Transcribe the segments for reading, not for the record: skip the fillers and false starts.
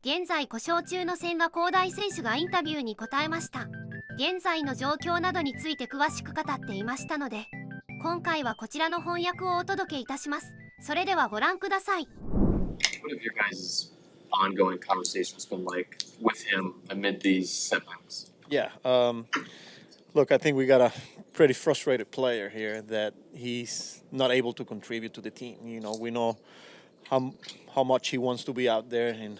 現在故障中の千賀滉大選手がインタビューに答えました。現在の状況などについて詳しく語っていましたので、今回はこちらの翻訳をお届けいたします。それではご覧ください。What have your guys' ongoing conversations been like with him amid these setbacks? Yeah, look, I think we got a pretty frustrated player here that he's not able to contribute to the team. You know, we know how much he wants to be out there and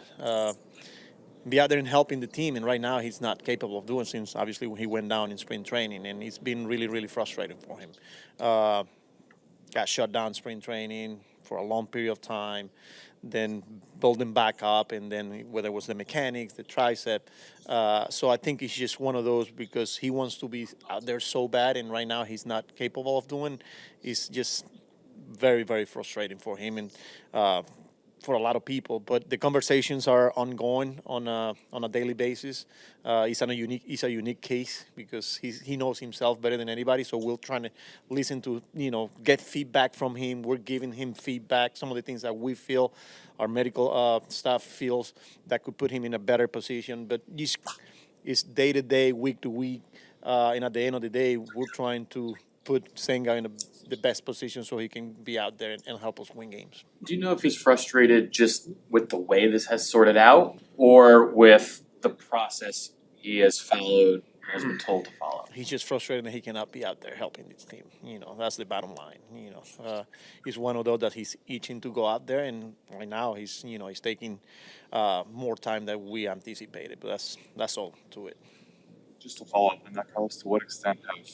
helping the team, and right now he's not capable of doing since obviously he went down in spring training, and it's been really, really frustrating for him. Got shut down spring training for a long period of time, then building back up, and then whether it was the mechanics, the tricep. So I think it's just one of those because he wants to be out there so bad, and right now he's not capable of doing. It's just very, very frustrating for him and for a lot of people. But the conversations are ongoing on a daily basis. It's a unique case because he knows himself better than anybody. So we're trying to listen to, get feedback from him. We're giving him feedback, some of the things that we feel our medical staff feels that could put him in a better position. But it's day to day, week to week. And at the end of the day, we're trying to put Senga in the best position so he can be out there and help us win games. Do you know if he's frustrated just with the way this has sorted out or with the process he has followed or has been told to follow? He's just frustrated that he cannot be out there helping this team. That's the bottom line. He's one of those that he's itching to go out there, and right now he's taking more time than we anticipated. But that's all to it. Just to follow up on that, Carlos, to what extent have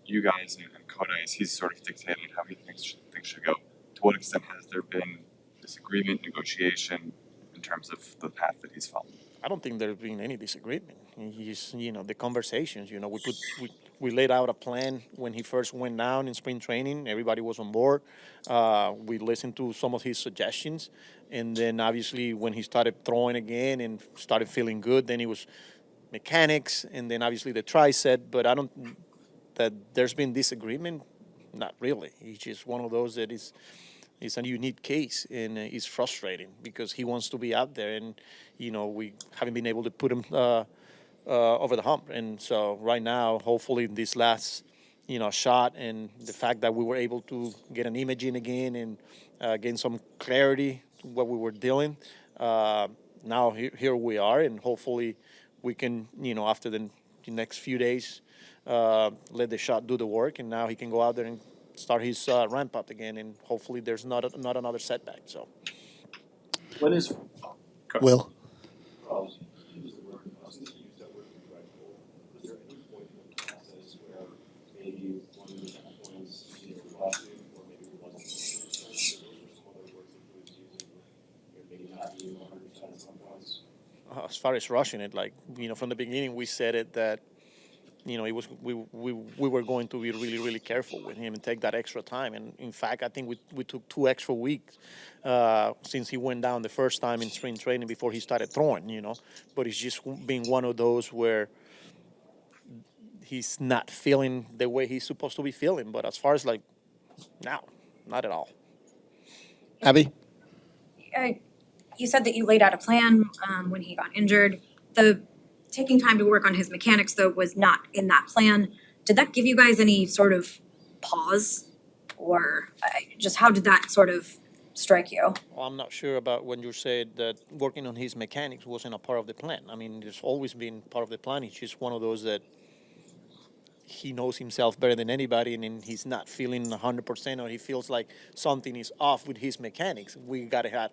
you guys and Kodai, as he's sort of dictated how he thinks things should go, to what extent has there been disagreement, negotiation in terms of the path that he's followed? I don't think there's been any disagreement. He's, the conversations, we laid out a plan when he first went down in spring training. Everybody was on board. We listened to some of his suggestions. And then obviously when he started throwing again and started feeling good, then it was mechanics and then obviously the tricep. But I don't that there's been disagreement. Not really. He's just one of those that is a unique case, and it's frustrating because he wants to be out there, and we haven't been able to put him over the hump. And so right now, hopefully, this last shot and the fact that we were able to get an imaging again and gain some clarity to what we were dealing. Now here we are, and hopefully we can after the next few days let the shot do the work, and now he can go out there and start his ramp up again, and hopefully there's not another setback. So, What is Will? As far as rushing it, from the beginning, we said it that it was we were going to be really, really careful with him and take that extra time. And in fact, I think we took 2 extra weeks since he went down the first time in spring training before he started throwing. But it's just been one of those where he's not feeling the way he's supposed to be feeling. But as far as now, not at all. Abby? You said that you laid out a plan when he got injured. The taking time to work on his mechanics, though, was not in that plan. Did that give you guys any sort of pause? Or just how did that sort of strike you? Well, I'm not sure about when you said that working on his mechanics wasn't a part of the plan. I mean, it's always been part of the plan. It's just one of those that he knows himself better than anybody, and he's not feeling 100%, or he feels like something is off with his mechanics. We got to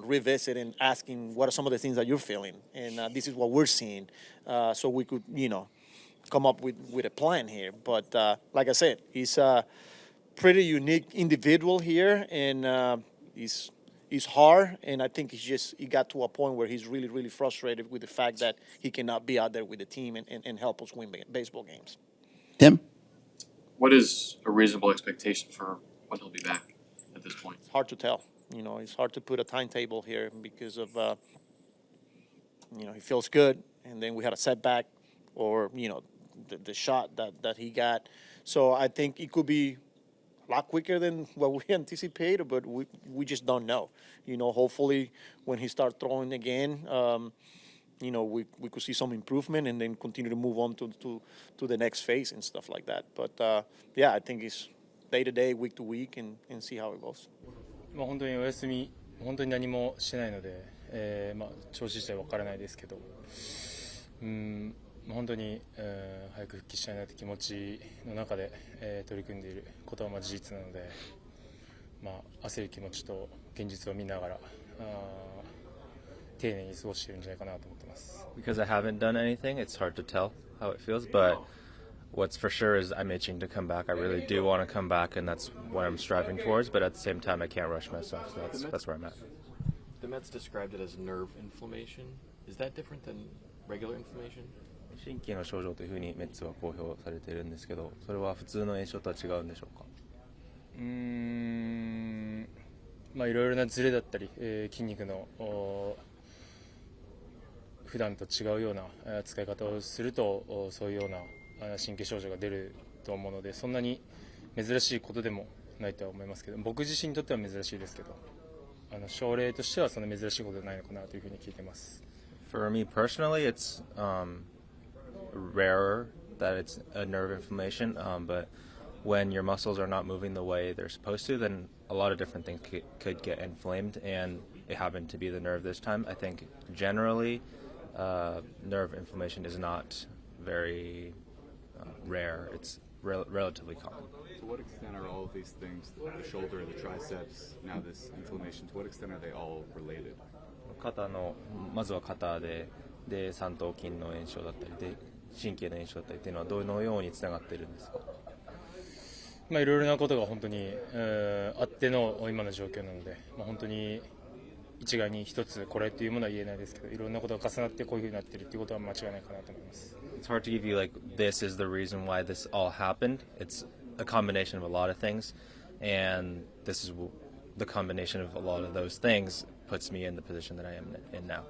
revisit and asking what are some of the things that you're feeling, and this is what we're seeing, so we could come up with a plan here. But like I said, he's a pretty unique individual here, and he's hard, and I think he got to a point where he's really, really frustrated with the fact that he cannot be out there with the team and help us win baseball games. Tim? What is a reasonable expectation for when he'll be back at this point? It's hard to tell. It's hard to put a timetable here because of, he feels good, and then we had a setback, or, the shot that he got. So I think it could be lot quicker than what we anticipated, but we just don't know. Hopefully when he starts throwing again, we could see some improvement and then continue to move on to the next phase and stuff like that. But I think it's day to day, week to week, and see how it goes. 本当にお休み、本当に何もしてないので、調子自体わからないですけど、本当に、早く復帰したいなという気持ちの中で、取り組んでいることは事実なので、焦る気持ちと現実を見ながら、丁寧に過ごしているんじゃないかなと思ってます。Because I haven't done anything, it's hard to tell how it feels, but what's for sure is I'm itching to come back. I really do want to come back, and that's what I'm striving towards, but at the same time I can't rush myself, so that's where I'm at. The Mets described it as nerve inflammation. Is that different than regular inflammation? 心筋の症状というふうにメッツは公表されているんですけど、それは普通の炎症とは違うんでしょうか？いろいろなズレだったり、筋肉の普段と違うような使い方をするとそういうような神経症状が出ると思うので、そんなに珍しいことでもないとは思いますけど、僕自身にとっては珍しいですけど、症例としてはそんな珍しいことではないのかなというふうに聞いてます。For me personally, it's rarer that it's a nerve inflammation, but when your muscles are not moving the way they're supposed to, then a lot of different things could get inflamed, and it happened to be the nerve this time. I think generally nerve inflammation is not very rare. It's relatively common. To what extent are all of these things, the shoulder, the triceps, now this inflammation, to what extent are they all related? まずは肩で三頭筋の炎症だったりで神経の炎症だったりっていうのはどのようにつながっているんですか？いろいろなことが本当に、あっての今の状況なので、本当に一概に一つこれというものは言えないですけど、いろんなことが重なってこういうふうになっているということは間違いないかなと思います。It's hard to give you like this is the reason why this all happened. It's a combination of a lot of things, and this is the combination of a lot of those things puts me in the position that I am in now.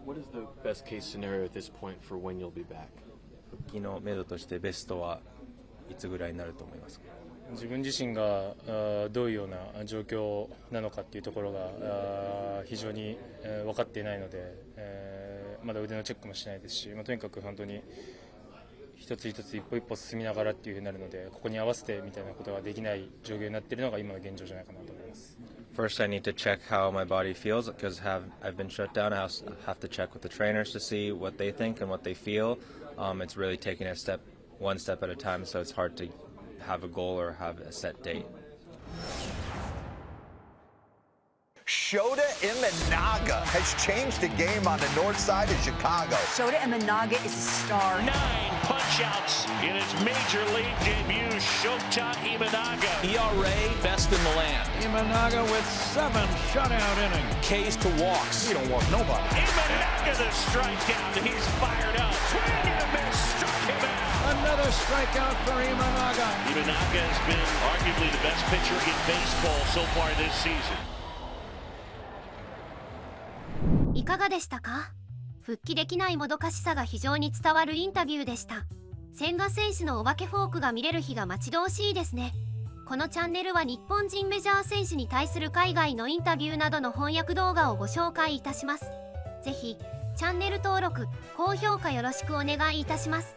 What is the best case scenario at this point for when you'll be back? 復帰の目処としてベストはいつぐらいになると思いますか？自分自身がどういうような状況なのかっていうところが非常に分かっていないので、まだ腕のチェックもしないですし、とにかく本当に一つ一つ一歩一歩進みながらっていうふうになるので、ここに合わせてみたいなことができない状況になっているのが今の現状じゃないかなと思います。First, I need to check how my body feels because I've been shut down. I also have to check with the trainers to see what they think and what they feel. It's really taking one step at a time, so it's hard to have a goal or have a set date. Shota Imanaga has changed the game on the north side of Chicago. Shota Imanaga is a star. 9 punch-outs in his major league debut. Shota Imanaga. ERA best in the land. Imanaga with 7 shutout innings. K's to walks. He don't walk nobody. Imanaga the strikeout. He's fired up. Swing and a miss. Struck him out. Another strikeout for Imanaga. Imanaga has been arguably the best pitcher in baseball so far this season. いかがでしたか？復帰できないもどかしさが非常に伝わるインタビューでした。千賀選手のお化けフォークが見れる日が待ち遠しいですね。このチャンネルは日本人メジャー選手に対する海外のインタビューなどの翻訳動画をご紹介いたします。ぜひチャンネル登録、高評価よろしくお願いいたします。